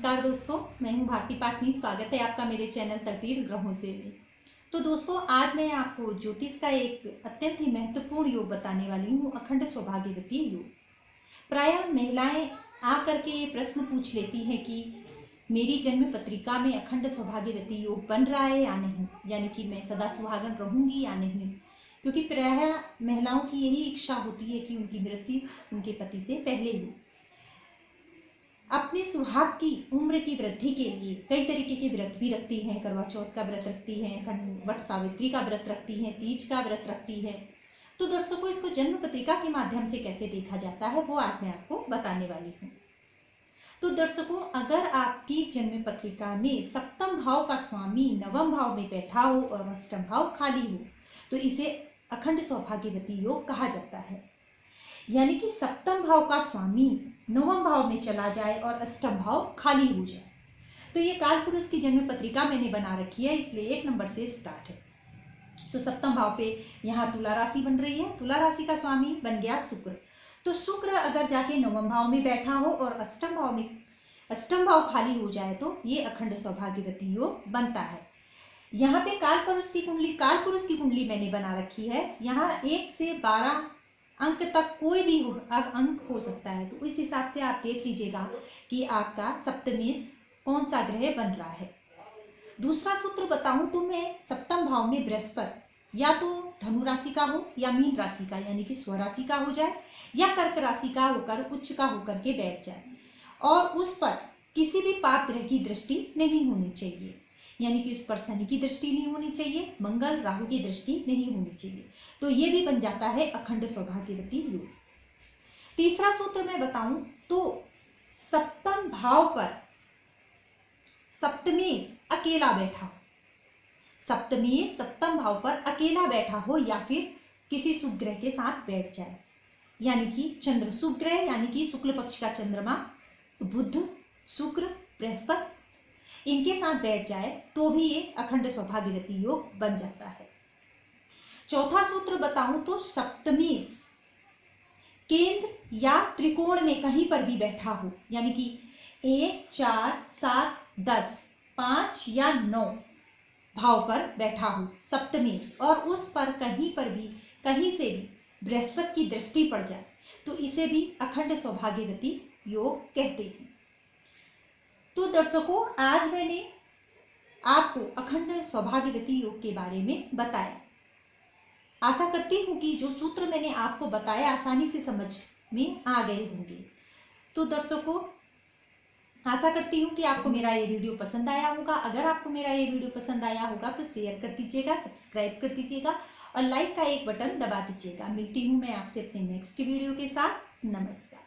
नमस्कार दोस्तों, मैं हूं भारती पाटनी। स्वागत है आपका मेरे चैनल तकदीर ग्रहों से में। तो दोस्तों, आज मैं आपको ज्योतिष का एक अत्यंत ही महत्वपूर्ण योग बताने वाली हूं, अखंड सौभाग्यवती योग। प्रायः महिलाएं आकर के ये प्रश्न पूछ लेती हैं कि मेरी जन्म पत्रिका में अखंड सौभाग्यवती योग बन रहा है या नहीं, यानी कि मैं सदा सुहागन रहूंगी या नहीं। क्योंकि प्रायः महिलाओं की यही इच्छा होती है कि उनकी मृत्यु उनके पति से पहले हो। अपने सुहाग की उम्र की वृद्धि के लिए कई तरीके के व्रत भी रखती हैं। करवा चौथ का व्रत रखती हैं, वट सावित्री का व्रत रखती हैं, तीज का व्रत रखती है। तो दर्शकों, इसको जन्म पत्रिका के माध्यम से कैसे देखा जाता है वो आज मैं आपको बताने वाली हूँ। तो दर्शकों, अगर आपकी जन्म पत्रिका में सप्तम भाव का स्वामी नवम भाव में बैठा हो और अष्टम भाव खाली हो तो इसे अखंड सौभाग्यवती योग कहा जाता है। यानी कि सप्तम भाव का स्वामी नवम भाव में चला जाए और अष्टम भाव खाली हो जाए। तो ये काल पुरुष की जन्म पत्रिका मैंने बना रखी है, इसलिए 1 नंबर से स्टार्ट है। तो सप्तम भाव पे यहाँ तुला राशि बन रही है। तुला राशि का स्वामी बन गया शुक्र। तो शुक्र अगर जाके नवम भाव में बैठा हो और अष्टम भाव खाली हो जाए तो ये अखंड सौभाग्यवती योग बनता है। यहाँ पे काल पुरुष की कुंडली मैंने बना रखी है। यहाँ 1 से 12 अंक तक कोई भी अंक हो सकता है। तो इस हिसाब से आप देख लीजिएगा कि आपका सप्तमेश कौन सा ग्रह बन रहा है। दूसरा सूत्र बताऊं तो मैं सप्तम भाव में बृहस्पति या तो धनु राशि का हो या मीन राशि का, यानी कि स्वराशि का हो जाए, या कर्क राशि का होकर उच्च का होकर के बैठ जाए और उस पर किसी भी पाप ग्रह की दृष्टि नहीं होनी चाहिए। यानी कि उस पर शनि की दृष्टि नहीं होनी चाहिए, मंगल राहु की दृष्टि नहीं होनी चाहिए। तो ये भी बन जाता है अखंड सौभाग्यवती योग। तीसरा सूत्र मैं बताऊं तो सप्तम भाव पर सप्तमेश अकेला बैठा हो, सप्तमेश सप्तम भाव पर अकेला बैठा हो या फिर किसी शुभ ग्रह के साथ बैठ जाए, यानी कि चंद्र शुभ ग्रह, यानी कि शुक्ल पक्ष का चंद्रमा बुध शुक्र बृहस्पति इनके साथ बैठ जाए तो भी ये अखंड सौभाग्यवती योग बन जाता है। चौथा सूत्र बताऊं तो सप्तमेश केंद्र या त्रिकोण में कहीं पर भी बैठा हो, यानी कि 1 4 7 10 5 या 9 भाव पर बैठा हो सप्तमेश और उस पर कहीं से भी बृहस्पति की दृष्टि पड़ जाए तो इसे भी अखंड सौभाग्यवती योग कहते हैं। तो दर्शकों, आज मैंने आपको अखंड सौभाग्यवती योग के बारे में बताया। आशा करती हूँ कि जो सूत्र मैंने आपको बताया आसानी से समझ में आ गए होंगे। तो दर्शकों, आशा करती हूँ कि आपको मेरा ये वीडियो पसंद आया होगा। अगर आपको मेरा ये वीडियो पसंद आया होगा तो शेयर कर दीजिएगा, सब्सक्राइब कर दीजिएगा और लाइक का एक बटन दबा दीजिएगा। मिलती हूँ मैं आपसे अपने नेक्स्ट वीडियो के साथ। नमस्कार।